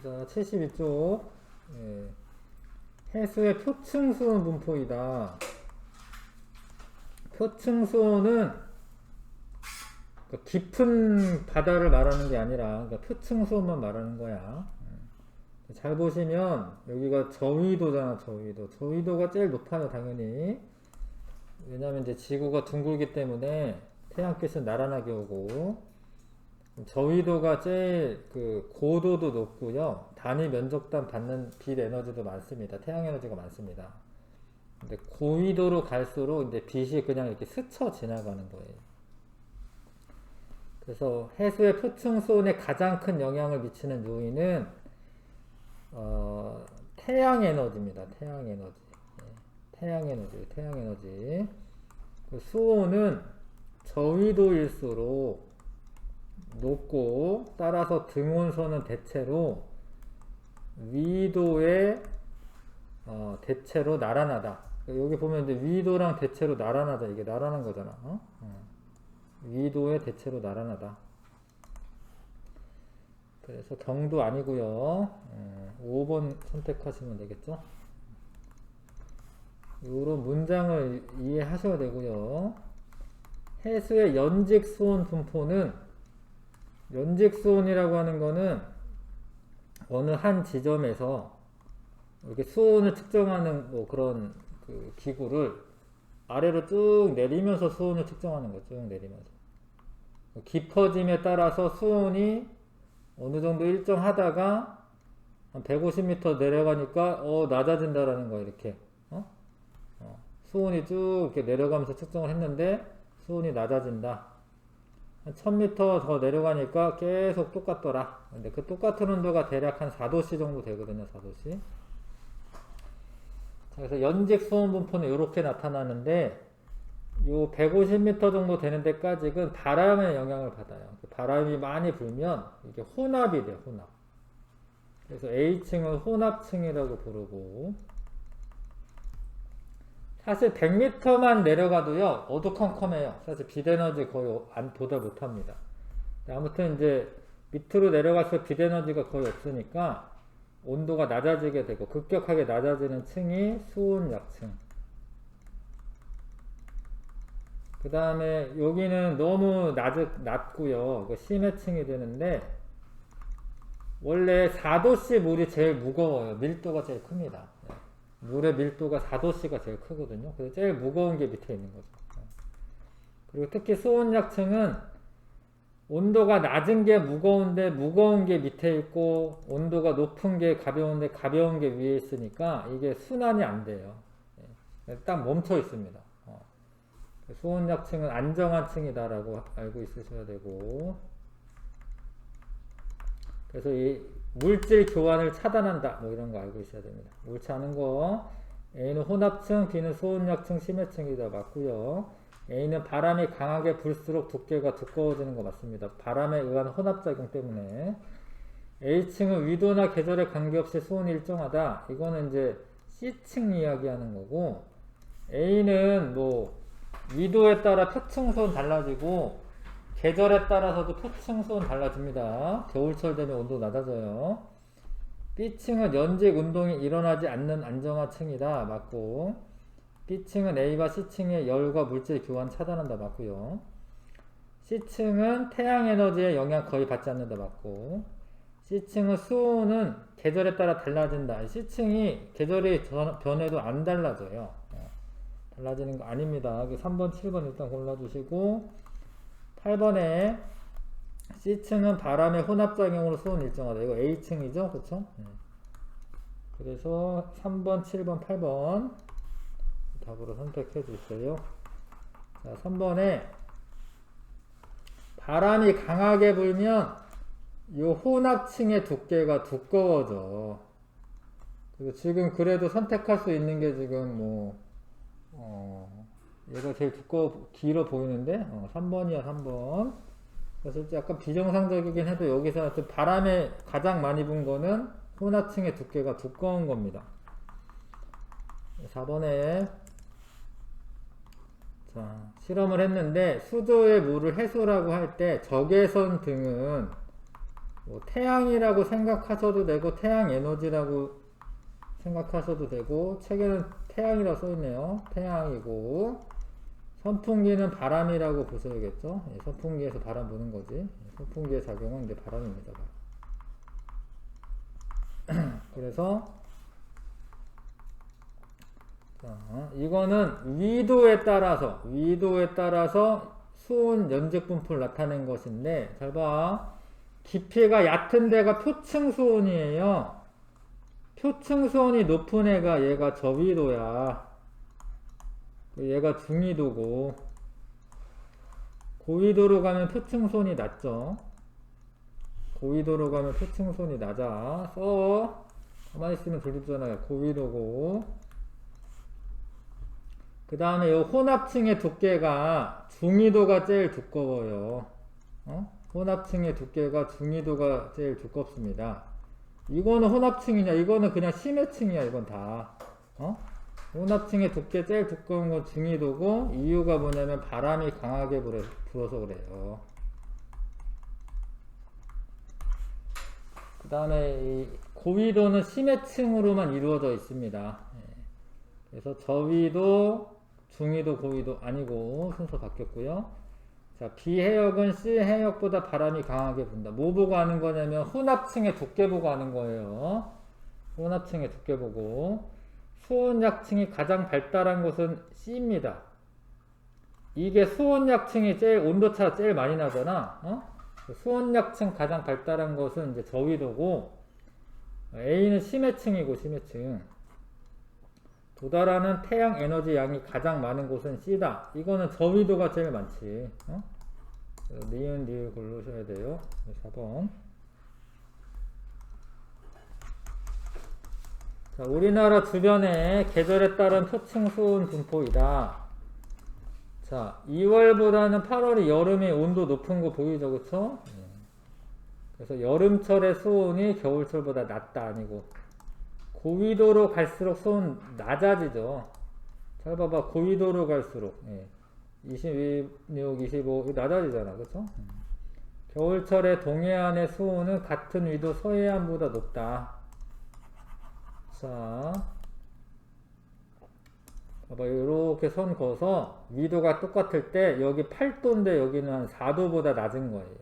자, 72쪽. 예. 해수의 표층수온 분포이다. 표층수온은 깊은 바다를 말하는 게 아니라 표층수온만 말하는 거야. 잘 보시면 여기가 저위도잖아. 저위도가 제일 높아요, 당연히. 왜냐면 이제 지구가 둥글기 때문에 태양빛은 나란하게 오고, 저위도가 제일 그 고도도 높고요. 단위 면적당 받는 빛 에너지도 많습니다. 태양 에너지가 많습니다. 근데 고위도로 갈수록 이제 빛이 그냥 이렇게 스쳐 지나가는 거예요. 그래서 해수의 표층수온에 가장 큰 영향을 미치는 요인은 태양 에너지입니다. 태양 에너지. 태양 에너지. 그 수온은 저위도일수록 높고, 따라서 등온선은 대체로 위도의 대체로 나란하다. 여기 보면 이제 위도랑 대체로 나란하다. 이게 나란한 거잖아. 위도의 대체로 나란하다. 그래서 경도 아니고요. 5번 선택하시면 되겠죠. 이런 문장을 이해하셔야 되고요. 해수의 연직 수온 분포는, 연직 수온이라고 하는 거는 어느 한 지점에서 이렇게 수온을 측정하는 뭐 그런 그 기구를 아래로 쭉 내리면서 수온을 측정하는 거죠. 쭉 내리면서. 깊어짐에 따라서 수온이 어느 정도 일정하다가 한 150m 내려가니까 낮아진다라는 거야. 이렇게 수온이 쭉 이렇게 내려가면서 측정을 했는데 수온이 낮아진다. 한 1000m 더 내려가니까 계속 똑같더라. 근데 그 똑같은 온도가 대략 한 4도씨 정도 되거든요. 4도씨. 자, 그래서 연직 수온 분포는 이렇게 나타나는데, 요 150m 정도 되는 데까지는 바람의 영향을 받아요. 바람이 많이 불면 이게 혼합이 돼요. 혼합. 그래서 A층은 혼합층이라고 부르고, 사실 100m만 내려가도요, 어두컴컴해요. 사실 빛에너지 거의 도달 못합니다. 아무튼 이제 밑으로 내려가서 빛에너지가 거의 없으니까 온도가 낮아지게 되고, 급격하게 낮아지는 층이 수온약층. 그 다음에 여기는 너무 낮고요. 심해층이 되는데, 원래 4도씨 물이 제일 무거워요. 밀도가 제일 큽니다. 물의 밀도가 4도씨가 제일 크거든요. 그래서 제일 무거운 게 밑에 있는 거죠. 그리고 특히 수온약층은 온도가 낮은 게 무거운데 무거운 게 밑에 있고, 온도가 높은 게 가벼운데 가벼운 게 위에 있으니까 이게 순환이 안 돼요. 딱 멈춰 있습니다. 수온약층은 안정한 층이다라고 알고 있으셔야 되고, 그래서 이 물질 교환을 차단한다, 뭐 이런 거 알고 있어야 됩니다. 옳지 않은 거, A는 혼합층, B는 수온약층, 심해층이다 맞고요. A는 바람이 강하게 불수록 두께가 두꺼워지는 거 맞습니다. 바람에 의한 혼합작용 때문에. A층은 위도나 계절에 관계없이 수온이 일정하다. 이거는 이제 C층 이야기하는 거고, A는 뭐 위도에 따라 표층수온 달라지고, 계절에 따라서도 표층수온 달라집니다. 겨울철 되면 온도 낮아져요. B층은 연직 운동이 일어나지 않는 안정화 층이다. 맞고, B층은 A와 C층의 열과 물질 교환 차단한다. 맞고요. C층은 태양 에너지에 영향 거의 받지 않는다. 맞고, C층은 수온은 계절에 따라 달라진다. C층이 계절이 변해도 안 달라져요. 달라지는 거 아닙니다. 3번, 7번 일단 골라주시고, 8번에 C층은 바람의 혼합작용으로 수온 일정하다. 이거 A층이죠? 그쵸? 그래서 3번, 7번, 8번 답으로 선택해 주세요. 자, 3번에 바람이 강하게 불면 이 혼합층의 두께가 두꺼워져. 그리고 지금 그래도 선택할 수 있는 게 지금 뭐 얘가 제일 길어 보이는데 3번이야. 3번. 그래서 약간 비정상적이긴 해도 여기서 바람에 가장 많이 분 거는 혼합층의 두께가 두꺼운 겁니다. 4번에 자, 실험을 했는데 수조의 물을 해소라고 할 때 적외선 등은 뭐 태양이라고 생각하셔도 되고 태양 에너지라고 생각하셔도 되고, 책에는 태양이라고 써있네요. 태양이고, 선풍기는 바람이라고 보셔야겠죠. 예, 선풍기에서 바람 부는 거지. 예, 선풍기의 작용은 이제 바람입니다. 그래서 자, 이거는 위도에 따라서 수온 연적 분포를 나타낸 것인데, 잘 봐. 깊이가 얕은 데가 표층 수온이에요. 표층 수온이 높은 애가 얘가 저위도야. 얘가 중위도고, 고위도로 가면 표층 수온이 낮죠. 고위도로 가면 표층 수온이 낮아. 가만히 있으면 들리잖아요. 고위도고. 그 다음에 요 혼합층의 두께가 중위도가 제일 두꺼워요. 혼합층의 두께가 중위도가 제일 두껍습니다. 이거는 혼합층이냐? 이거는 그냥 심해층이야. 이건 다. 혼합층의 두께 제일 두꺼운 건 중위도고, 이유가 뭐냐면 바람이 강하게 불어서 그래요. 그 다음에 이 고위도는 심해층으로만 이루어져 있습니다. 그래서 저위도, 중위도, 고위도 아니고 순서 바뀌었고요. 자, B해역은 C해역보다 바람이 강하게 분다. 뭐 보고 하는 거냐면 혼합층의 두께 보고 하는 거예요. 혼합층의 두께 보고. 수온약층이 가장 발달한 곳은 C입니다. 이게 수온약층이 제일 온도차가 제일 많이 나잖아. 수온약층 가장 발달한 곳은 이제 저위도고, A는 심해층이고 심해층. 도달하는 태양 에너지 양이 가장 많은 곳은 C다. 이거는 저위도가 제일 많지. 니은, 니을 고르셔야 돼요. 4번. 자, 우리나라 주변에 계절에 따른 표층 수온 분포이다. 자, 2월보다는 8월이 여름에 온도 높은 거 보이죠, 그쵸? 그래서 여름철의 수온이 겨울철보다 낮다 아니고, 고위도로 갈수록 수온 낮아지죠. 잘 봐봐, 고위도로 갈수록 26, 25 낮아지잖아, 그쵸? 겨울철의 동해안의 수온은 같은 위도 서해안보다 높다. 자, 봐봐, 이렇게 선 그어서 위도가 똑같을 때 여기 8도인데 여기는 한 4도보다 낮은 거예요.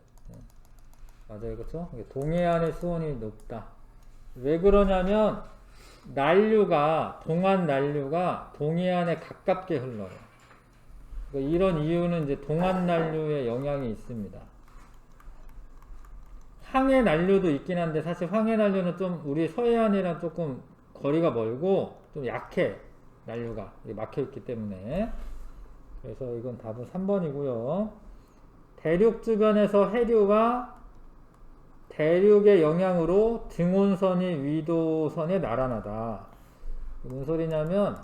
맞아요, 그쵸? 동해안의 수온이 높다. 왜 그러냐면 동안 난류가 동해안에 가깝게 흘러요. 그러니까 이런 이유는 이제 동안 난류의 영향이 있습니다. 항해 난류도 있긴 한데 사실 항해 난류는 좀 우리 서해안이랑 조금 거리가 멀고 좀 약해. 난류가 막혀있기 때문에. 그래서 이건 답은 3번이고요. 대륙 주변에서 해류가 대륙의 영향으로 등온선이 위도선에 날아나다. 뭔 소리냐면,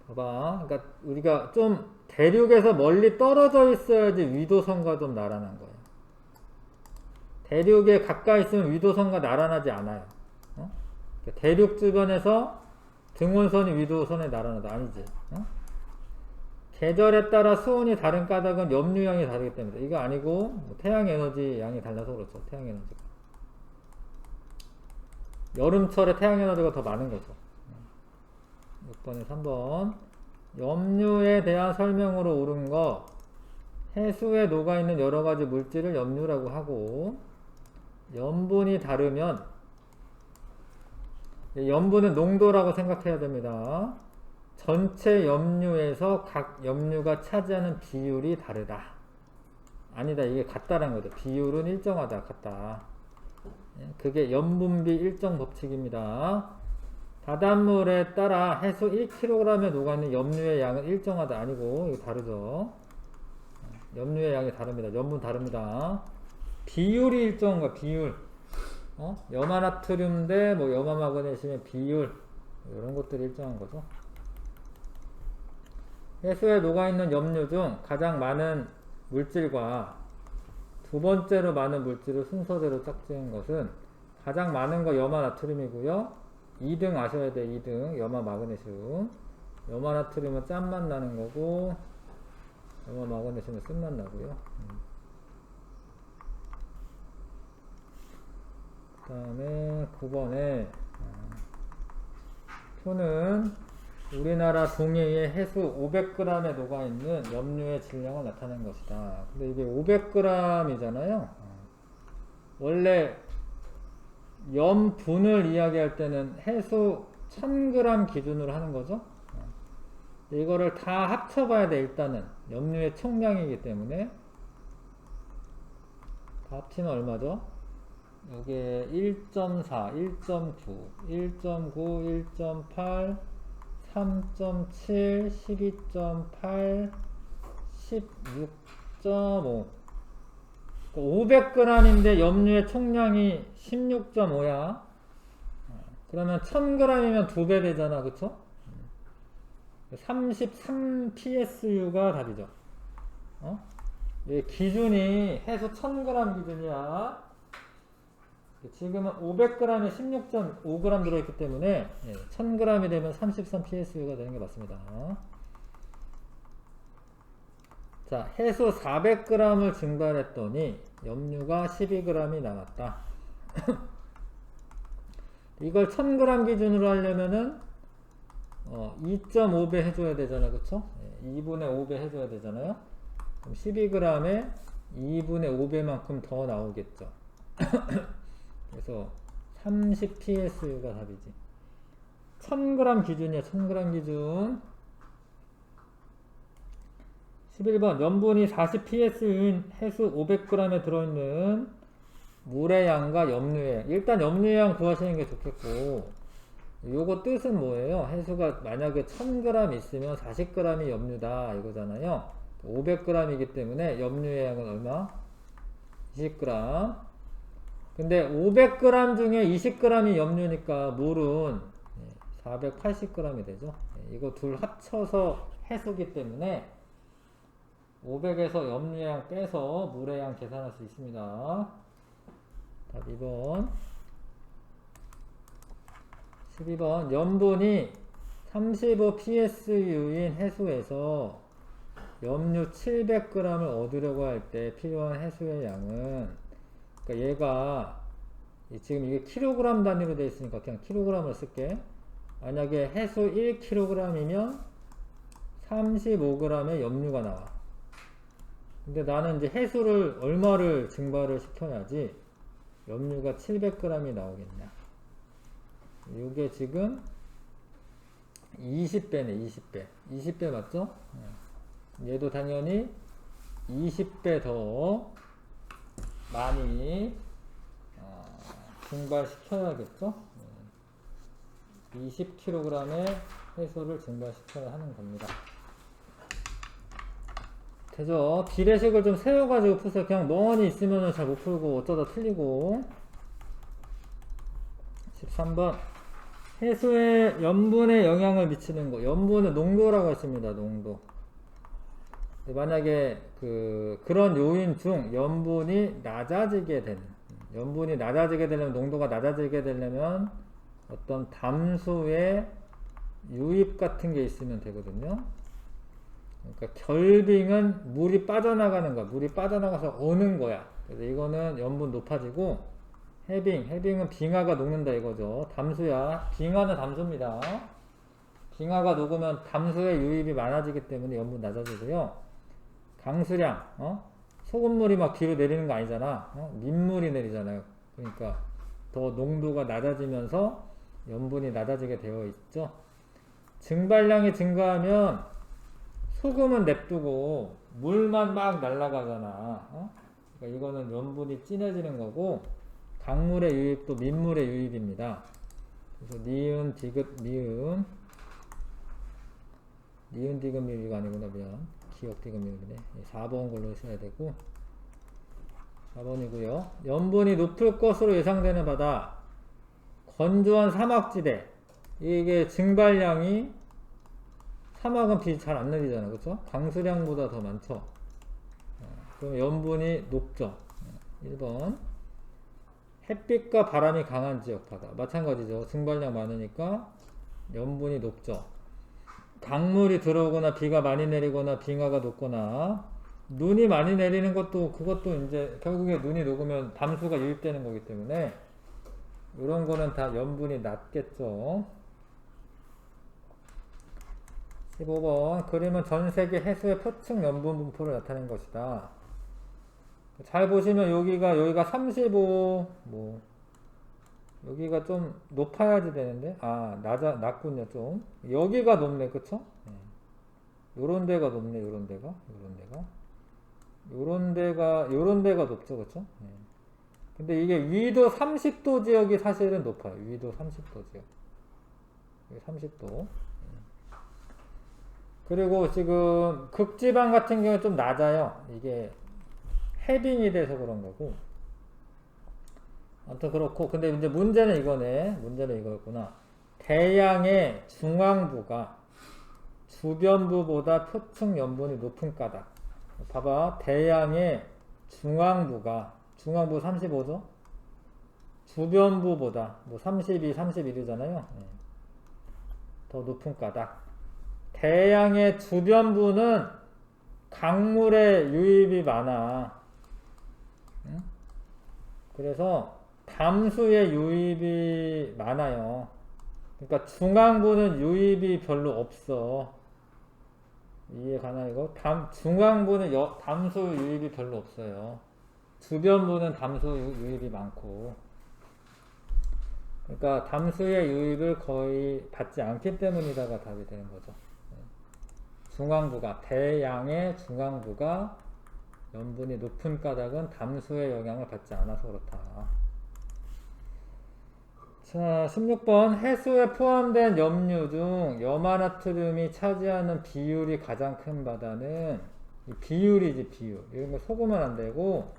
봐봐. 그러니까 우리가 좀 대륙에서 멀리 떨어져 있어야지 위도선과 좀 날아난 거예요. 대륙에 가까이 있으면 위도선과 날아나지 않아요. 그러니까 대륙 주변에서 등온선이 위도선에 날아나다. 아니지. 계절에 따라 수온이 다른 까닭은 염류양이 다르기 때문에. 이거 아니고 태양에너지 양이 달라서 그렇죠. 태양에너지가 여름철에 태양에너지가 더 많은 거죠. 6번에 3번 염류에 대한 설명으로 옳은 거, 해수에 녹아있는 여러가지 물질을 염류라고 하고, 염분이 다르면, 염분은 농도라고 생각해야 됩니다. 전체 염류에서 각 염류가 차지하는 비율이 다르다. 아니다, 이게 같다라는 거죠. 비율은 일정하다, 같다. 그게 염분비 일정 법칙입니다. 바닷물에 따라 해수 1kg에 녹아있는 염류의 양은 일정하다. 아니고 이거 다르죠. 염류의 양이 다릅니다. 염분 다릅니다. 비율이 일정한 거야. 비율. 염화나트륨 대 뭐 염화마그네슘의 비율, 이런 것들이 일정한 거죠. 해수에 녹아있는 염류 중 가장 많은 물질과 두 번째로 많은 물질을 순서대로 짝지은 것은, 가장 많은 거 염화나트륨이고요. 2등 아셔야 돼. 2등 염화마그네슘. 염화나트륨은 짠맛 나는 거고, 염화마그네슘은 쓴맛 나고요. 그 다음에 9번에 표는 우리나라 동해의 해수 500g에 녹아있는 염류의 질량을 나타낸 것이다. 근데 이게 500g이잖아요. 원래 염분을 이야기할 때는 해수 1000g 기준으로 하는 거죠. 이거를 다 합쳐봐야 돼. 일단은 염류의 총량이기 때문에 다 합치면 얼마죠? 여기에 1.4, 1.9, 1.9, 1.8, 3.7, 12.8, 16.5. 500g인데 염류의 총량이 16.5야. 그러면 1000g이면 2배 되잖아. 그쵸? 33 PSU가 답이죠. 기준이 해수 1000g 기준이야. 지금은 500g에 16.5g 들어있기 때문에 1000g이 되면 33 PSU가 되는 게 맞습니다. 자, 해수 400g을 증발했더니 염류가 12g이 남았다. 이걸 1000g 기준으로 하려면은 2.5배 해줘야 되잖아. 그쵸? 2분의 5배 해줘야 되잖아요. 그럼 12g에 2분의 5배만큼 더 나오겠죠. 그래서 30 PSU가 답이지. 1000g 기준이야. 1000g 기준. 11번 염분이 40 PSU인 해수 500g에 들어있는 물의 양과 염류의 양. 일단 염류의 양 구하시는 게 좋겠고, 요거 뜻은 뭐예요? 해수가 만약에 1000g 있으면 40g이 염류다 이거잖아요. 500g이기 때문에 염류의 양은 얼마? 20g. 근데 500g 중에 20g이 염류니까 물은 480g이 되죠. 이거 둘 합쳐서 해수기 때문에 500에서 염류의 양 빼서 물의 양 계산할 수 있습니다. 답 2번. 12번 염분이 35 PSU인 해수에서 염류 700g을 얻으려고 할 때 필요한 해수의 양은, 그러니까 얘가 지금 이게 킬로그램 단위로 되어 있으니까 그냥 킬로그램을 쓸게. 만약에 해수 1kg이면 35g의 염류가 나와. 근데 나는 이제 해수를 얼마를 증발을 시켜야지 염류가 700g이 나오겠냐. 이게 지금 20배네. 20배 20배 맞죠? 얘도 당연히 20배 더 많이 증발시켜야겠죠? 20kg의 해수를 증발시켜야 하는 겁니다. 되죠? 비례식을 좀 세워가지고 푸세요. 그냥 멍하니 있으면 잘 못 풀고 어쩌다 틀리고. 13번 해수에 염분에 영향을 미치는 거. 염분은 농도라고 했습니다. 농도. 만약에 그런 요인 중 염분이 낮아지게 되는, 염분이 낮아지게 되려면, 농도가 낮아지게 되려면 어떤 담수의 유입 같은 게 있으면 되거든요. 그러니까 결빙은 물이 빠져나가는 거야. 물이 빠져나가서 어는 거야. 그래서 이거는 염분 높아지고, 해빙은 빙하가 녹는다 이거죠. 담수야. 빙하는 담수입니다. 빙하가 녹으면 담수의 유입이 많아지기 때문에 염분 낮아지고요. 강수량, 소금물이 막 뒤로 내리는 거 아니잖아. 민물이 내리잖아요. 그러니까 더 농도가 낮아지면서 염분이 낮아지게 되어 있죠. 증발량이 증가하면 소금은 냅두고 물만 막 날아가잖아. 그러니까 이거는 염분이 진해지는 거고, 강물의 유입도 민물의 유입입니다. 그래서 니은, 디귿, 미음, 니은, 디귿, 미음이가 아니구나. 미안. 기억, 디귿, 미음이네. 4번 걸로 써야 되고, 4번이고요. 염분이 높을 것으로 예상되는 바다, 건조한 사막지대. 이게 증발량이, 사막은 비 잘 안 내리잖아. 그쵸? 강수량보다 더 많죠. 그럼 염분이 높죠. 1번. 햇빛과 바람이 강한 지역 바다. 마찬가지죠. 증발량 많으니까 염분이 높죠. 강물이 들어오거나 비가 많이 내리거나 빙하가 녹거나 눈이 많이 내리는 것도, 그것도 이제 결국에 눈이 녹으면 담수가 유입되는 거기 때문에 이런 거는 다 염분이 낮겠죠. 15번 그림은 전세계 해수의 표층 염분 분포를 나타낸 것이다. 잘 보시면 여기가 35, 뭐 여기가 좀 높아야지 되는데 낮군요. 좀 여기가 높네, 그쵸? 요런 데가 높네. 요런 데가 높죠, 그쵸? 근데 이게 위도 30도 지역이 사실은 높아요. 위도 30도 지역. 여기 30도. 그리고 지금 극지방 같은 경우는 좀 낮아요. 이게 헤빙이 돼서 그런 거고. 아무튼 그렇고, 근데 이제 문제는 이거네. 문제는 이거였구나. 대양의 중앙부가 주변부보다 표층 염분이 높은 까닭. 봐봐. 대양의 중앙부 35죠? 주변부보다, 뭐 32, 31이잖아요. 더 높은 까닭. 대양의 주변부는 강물의 유입이 많아. 그래서 담수의 유입이 많아요. 그러니까 중앙부는 유입이 별로 없어. 이해 가나 이거? 중앙부는 담수 유입이 별로 없어요. 주변부는 담수 유입이 많고. 그러니까 담수의 유입을 거의 받지 않기 때문이다가 답이 되는 거죠. 대양의 중앙부가 염분이 높은 까닭은 담수의 영향을 받지 않아서 그렇다. 자, 16번 해수에 포함된 염류 중 염화나트륨이 차지하는 비율이 가장 큰 바다는 이 비율이지, 비율. 이런 거 속으면 안 되고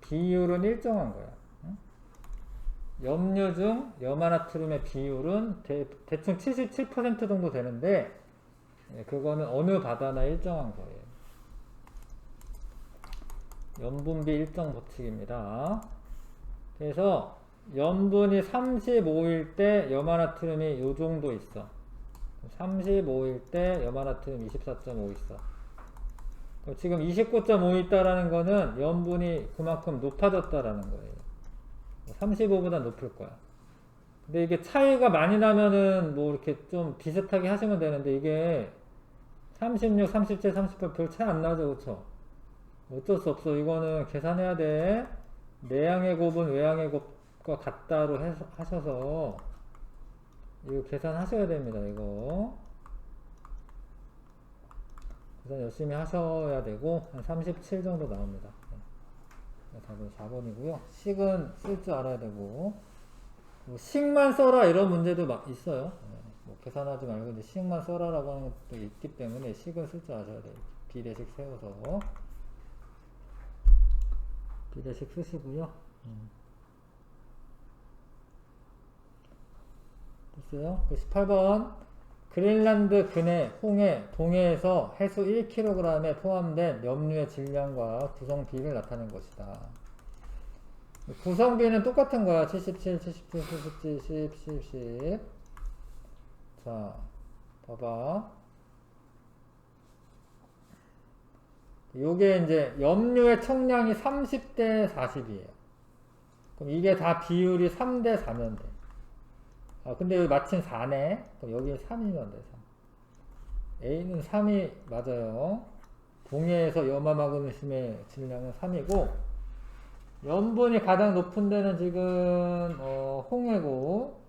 비율은 일정한 거야. 염류 중 염화나트륨의 비율은 대충 77% 정도 되는데 그거는 어느 바다나 일정한 거예요. 염분비 일정 법칙입니다. 그래서 염분이 35일 때 염화나트륨이 요 정도 있어. 35일 때 염화나트륨 24.5 있어. 지금 29.5 있다라는 거는 염분이 그만큼 높아졌다라는 거예요. 35보다 높을 거야. 근데 이게 차이가 많이 나면은 뭐 이렇게 좀 비슷하게 하시면 되는데 이게 36, 37, 38 별 차이 안 나죠, 그쵸? 어쩔 수 없어. 이거는 계산해야 돼. 내양의 곱은 외양의 곱과 같다로 하셔서 이거 계산하셔야 됩니다. 이거 계산 열심히 하셔야 되고 한 37 정도 나옵니다. 답은 4번이고요. 식은 쓸 줄 알아야 되고 뭐 식만 써라 이런 문제도 막 있어요. 뭐 계산하지 말고 이제 식만 써라라고 하는 것도 있기 때문에 식은 쓸 줄 아셔야 돼요. 비례식 세워서 비례식 쓰시고요. 됐어요? 18번 그린란드 근해, 홍해, 동해에서 해수 1kg에 포함된 염류의 질량과 구성비를 나타낸 것이다. 구성비는 똑같은 거야. 77, 77, 77, 10, 10, 10. 자, 봐봐. 요게 이제 염류의 총량이 30대 40이에요. 그럼 이게 다 비율이 3대 4면 돼. 근데 여기 마침 4네. 그럼 여기 3이면 돼. 3. A는 3이 맞아요. 동해에서 염화마그네슘의 질량은 3이고 염분이 가장 높은 데는 지금 홍해고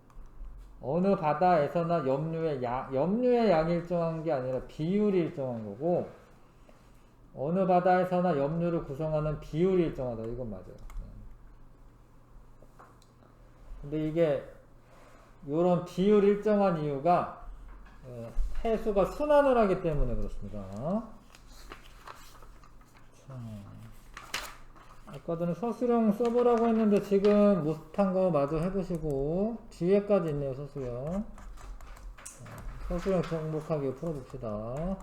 어느 바다에서나 염류의 양이 일정한 게 아니라 비율이 일정한 거고 어느 바다에서나 염류를 구성하는 비율이 일정하다. 이건 맞아요. 근데 이게 요런 비율 일정한 이유가 해수가 순환을 하기 때문에 그렇습니다. 자, 아까 전에 서술형 써보라고 했는데 지금 못한 거 마저 해보시고 뒤에까지 있네요. 서술형. 서술형 정복하게 풀어봅시다.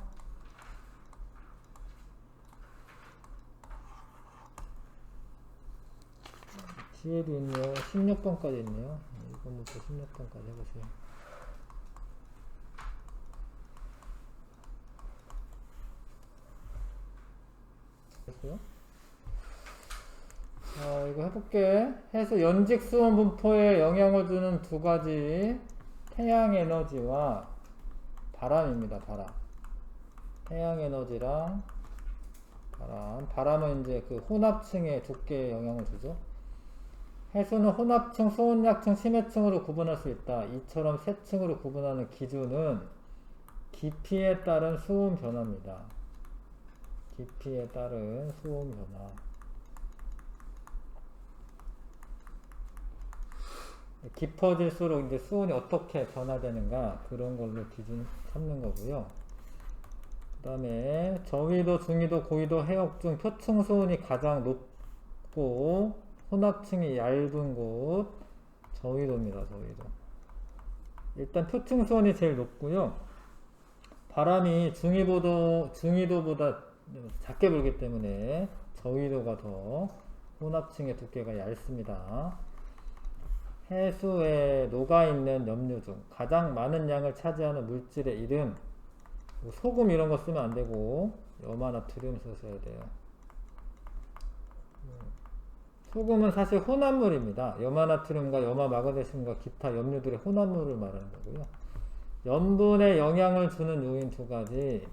뒤에도 있네요. 16번까지 있네요. 이번부터 16번까지 해보세요. 됐어요? 이거 해볼게. 해수 연직 수온 분포에 영향을 주는 두 가지 태양 에너지와 바람입니다. 바람. 태양 에너지랑 바람. 바람은 이제 그 혼합층의 두께에 영향을 주죠. 해수는 혼합층, 소원약층, 심해층으로 구분할 수 있다. 이처럼 세 층으로 구분하는 기준은 깊이에 따른 수온 변화입니다. 깊이에 따른 수온 변화. 깊어질수록 이제 수온이 어떻게 변화되는가 그런 걸로 기준 삼는 거고요. 그 다음에 저위도, 중위도, 고위도, 해역 중 표층 수온이 가장 높고 혼합층이 얇은 곳 저위도입니다. 저위도. 일단 표층 수온이 제일 높고요. 바람이 중위도보다 작게 불기 때문에 저위도가 더 혼합층의 두께가 얇습니다. 해수에 녹아있는 염류 중 가장 많은 양을 차지하는 물질의 이름. 소금 이런 거 쓰면 안 되고 염화나트륨 쓰셔야 돼요. 소금은 사실 혼합물입니다. 염화나트륨과 염화마그네슘과 기타 염류들의 혼합물을 말하는 거고요. 염분에 영향을 주는 요인 두 가지.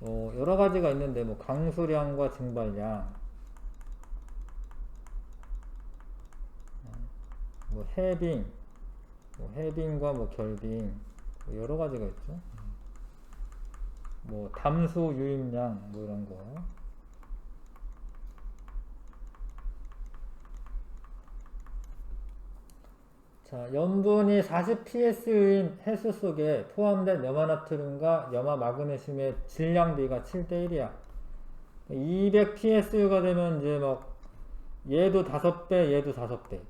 여러 가지가 있는데 뭐 강수량과 증발량, 뭐 해빙과 뭐 결빙, 뭐 여러 가지가 있죠. 뭐 담수 유입량 뭐 이런 거. 자, 염분이 40ps인 해수 속에 포함된 염화나트륨과 염화마그네슘의 질량비가 7대1이야. 200psu가 되면 이제 막 얘도 5배, 얘도 5배.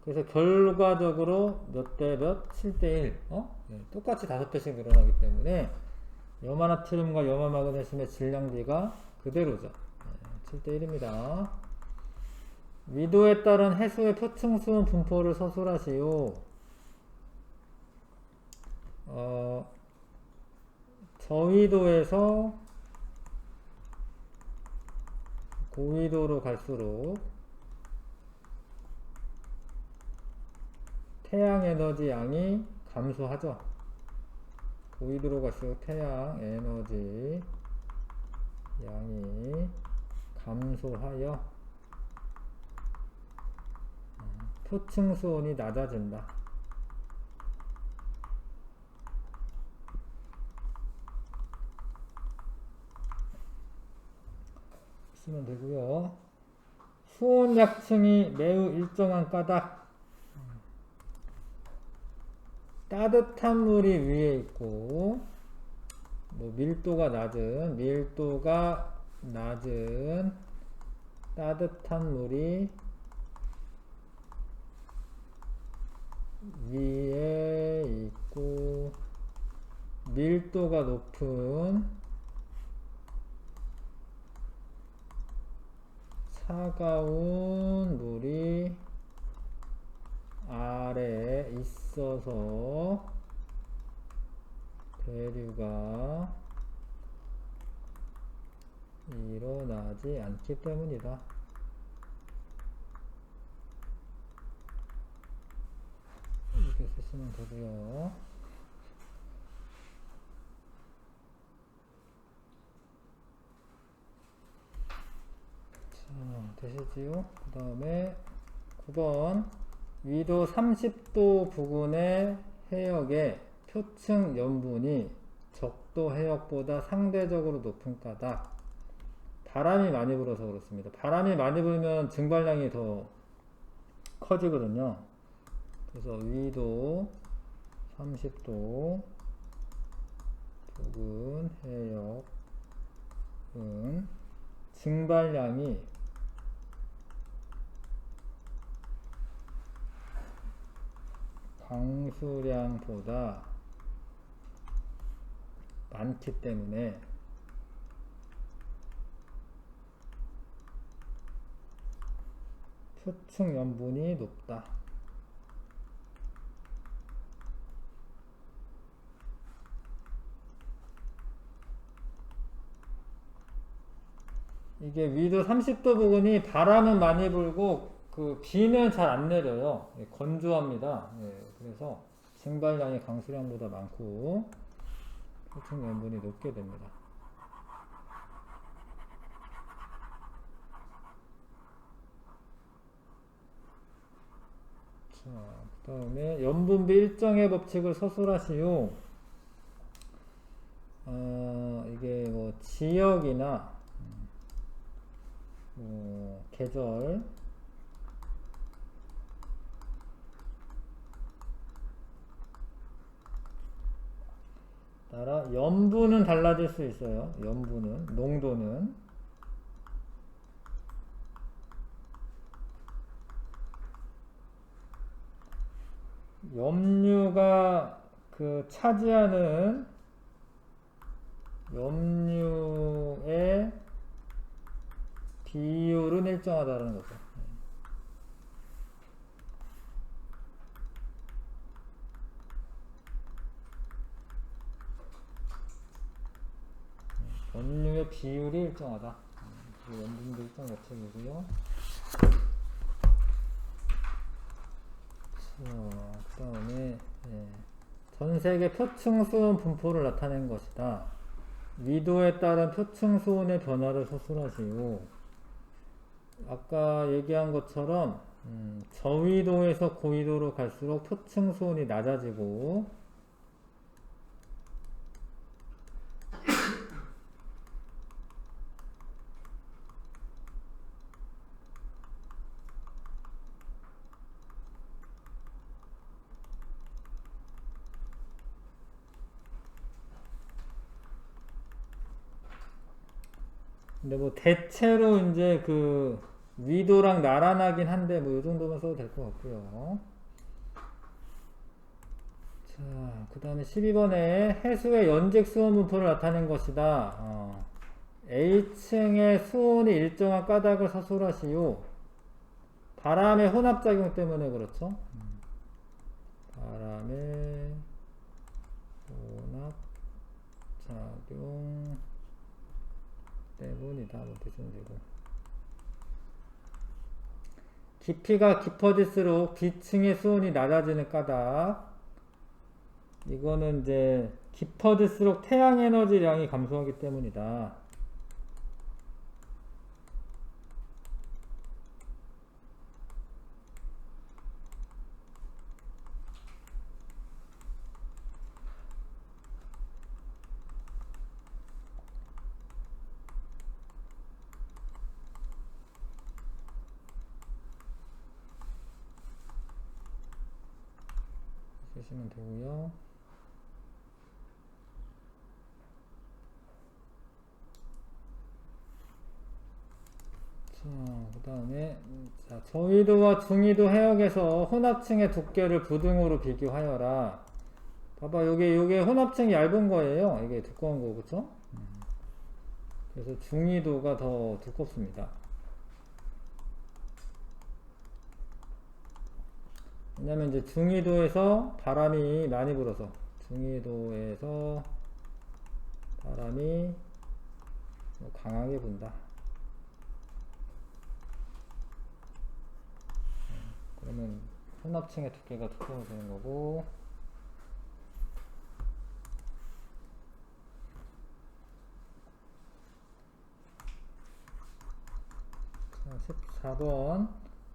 그래서 결과적으로 몇 대 몇? 7대1. 네, 똑같이 5배씩 늘어나기 때문에 염화나트륨과 염화마그네슘의 질량비가 그대로죠. 네, 7대1입니다. 위도에 따른 해수의 표층수온 분포를 서술하시오. 저위도에서 고위도로 갈수록 태양 에너지 양이 감소하죠. 고위도로 갈수록 태양 에너지 양이 감소하여 표층 수온이 낮아진다. 쓰면 되고요. 수온 약층이 매우 일정한 까닭. 따뜻한 물이 위에 있고 뭐 밀도가 낮은 따뜻한 물이 위에 있고 밀도가 높은 차가운 물이 아래에 있어서 대류가 일어나지 않기 때문이다. 이렇게 쓰시면 되고요. 자, 되시지요? 그 다음에 9번 위도 30도 부근의 해역의 표층 염분이 적도 해역보다 상대적으로 높은 까닭. 바람이 많이 불어서 그렇습니다. 바람이 많이 불면 증발량이 더 커지거든요. 그래서 위도 30도 부근 해역은 증발량이 강수량보다 많기 때문에 표층 염분이 높다. 이게 위도 30도 부근이 바람은 많이 불고 그 비는 잘 안 내려요. 예, 건조합니다. 예, 그래서 증발량이 강수량보다 많고 표층 염분이 높게 됩니다. 자, 그 다음에 염분비 일정의 법칙을 서술하시오. 이게 뭐 지역이나 계절 따라 염분은 달라질 수 있어요. 염분은 농도는 염류가 그 차지하는 염류의 비율은 일정하다는 거죠. 염류의 비율이 일정하다. 염분도 일정 법칙이고요. 그 다음에 전세계 표층수온 분포를 나타낸 것이다. 위도에 따른 표층수온의 변화를 서술하시오. 아까 얘기한 것처럼 저위도에서 고위도로 갈수록 표층수온이 낮아지고 근데 뭐 대체로 이제 그 위도랑 나란하긴 한데 뭐 이 정도만 써도 될 것 같고요. 자, 그 다음에 12번에 해수의 연직 수온 분포를 나타낸 것이다. A층의 수온이 일정한 까닭을 서술하시오. 바람의 혼합작용 때문에 그렇죠. 바람의 혼합작용 때문이다. 뭐 대충 되고. 깊이가 깊어질수록 비층의 수온이 낮아지는 까닭. 이거는 이제 깊어질수록 태양 에너지량이 감소하기 때문이다. 쓰시면 되고요. 자, 그 다음에 저위도와 중위도 해역에서 혼합층의 두께를 부등호로 비교하여라. 봐봐, 요게 혼합층이 얇은 거예요. 이게 두꺼운 거, 그쵸? 그래서 중위도가 더 두껍습니다. 왜냐면 이제 중위도에서 바람이 많이 불어서 중위도에서 바람이 강하게 분다. 그러면 혼합층의 두께가 두꺼워지는 거고. 자, 14번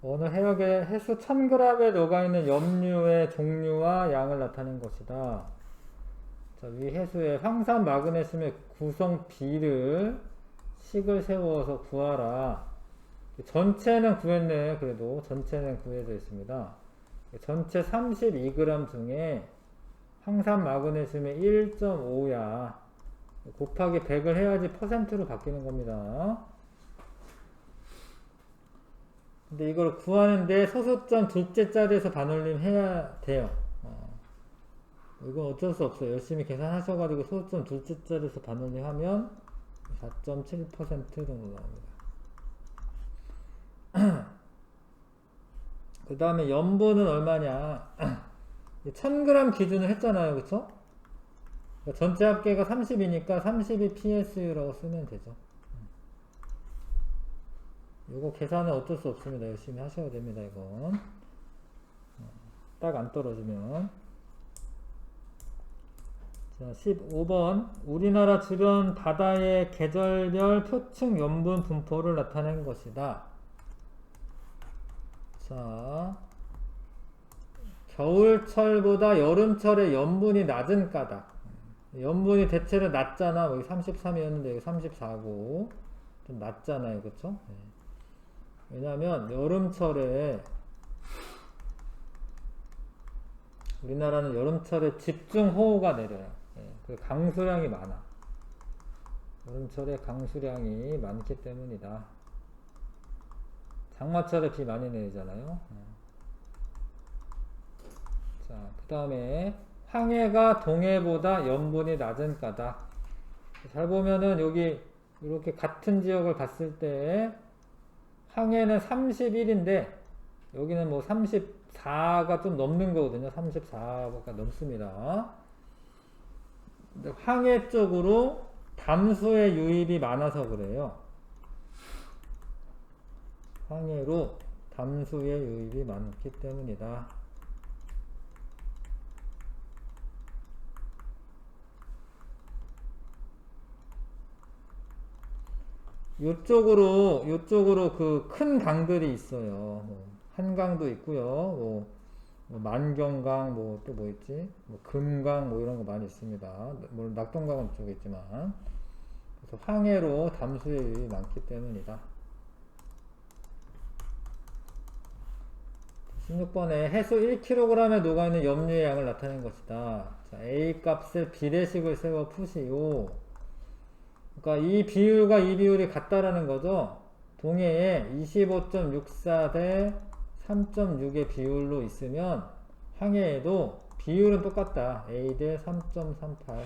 어느 해역에 해수 1000g에 녹아있는 염류의 종류와 양을 나타낸 것이다. 자, 위 해수의 황산 마그네슘의 구성 B를 식을 세워서 구하라. 전체는 구했네. 그래도 전체는 구해져 있습니다. 전체 32g 중에 황산 마그네슘이 1.5야. 곱하기 100을 해야지 퍼센트로 바뀌는 겁니다. 근데 이걸 구하는데 소수점 둘째 자리에서 반올림 해야 돼요. 이건 어쩔 수 없어요. 열심히 계산하셔가지고 소수점 둘째 자리에서 반올림 하면 4.7% 정도 나옵니다. 그 다음에 염분은 얼마냐. 1000g 기준을 했잖아요. 그쵸? 전체 합계가 30이니까 32 PSU라고 쓰면 되죠. 이거 계산은 어쩔 수 없습니다. 열심히 하셔야 됩니다. 이건 딱 안 떨어지면. 자, 15번 우리나라 주변 바다의 계절별 표층 염분 분포를 나타낸 것이다. 자, 겨울철보다 여름철에 염분이 낮은 까닭. 염분이 대체로 낮잖아. 여기 33이었는데 여기 34고 좀 낮잖아요. 그쵸? 왜냐면 여름철에 우리나라는 여름철에 집중호우가 내려요. 그 강수량이 많아. 여름철에 강수량이 많기 때문이다. 장마철에 비 많이 내리잖아요. 자, 그 다음에 황해가 동해보다 염분이 낮은 까닭. 잘 보면은 여기 이렇게 같은 지역을 봤을 때 황해는 31인데 여기는 뭐 34가 좀 넘는 거거든요. 34가 넘습니다. 근데 황해 쪽으로 담수의 유입이 많아서 그래요. 황해로 담수의 유입이 많기 때문이다. 요쪽으로 그 큰 강들이 있어요. 뭐 한강도 있고요. 뭐 만경강, 뭐 또 뭐 있지? 뭐 금강, 뭐 이런 거 많이 있습니다. 물론 낙동강은 이쪽에 있지만. 그래서 황해로 담수의 유입이 많기 때문이다. 16번에 해수 1kg에 녹아있는 염류의 양을 나타낸 것이다. 자, A 값을 비례식을 세워 푸시오. 그러니까 이 비율과 이 비율이 같다라는 거죠. 동해에 25.64 대 3.6의 비율로 있으면 황해에도 비율은 똑같다. A 대 3.38.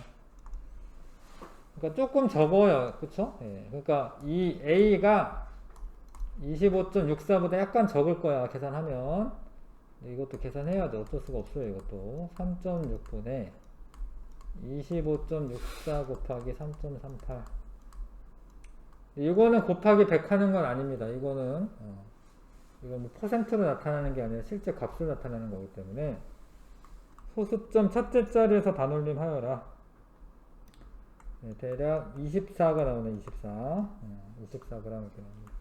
그러니까 조금 적어요. 그쵸? 예. 그러니까 이 A가 25.64보다 약간 적을 거야. 계산하면. 이것도 계산해야 돼. 어쩔 수가 없어요. 이것도. 3.6분의 25.64 곱하기 3.38. 이거는 곱하기 100 하는 건 아닙니다. 이거는 이건 뭐 퍼센트로 나타나는 게 아니라 실제 값으로 나타나는 거기 때문에 소수점 첫째 자리에서 반올림 하여라. 네, 대략 24가 나오네. 24g 이렇게 나옵니다.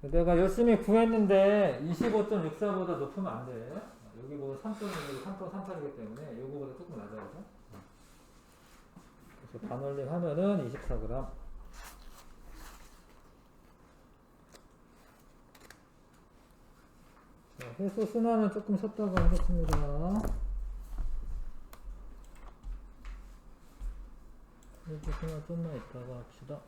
내가 열심히 구했는데 25.64보다 높으면 안 돼. 여기 보면 3.6, 3.38이기 때문에 요거보다 조금 낮아야죠. 그래서 반올림 하면은 24g. 자, 해수 순환은 조금 쉬었다가 하겠습니다. 해수 순환 좀만 있다가 합시다.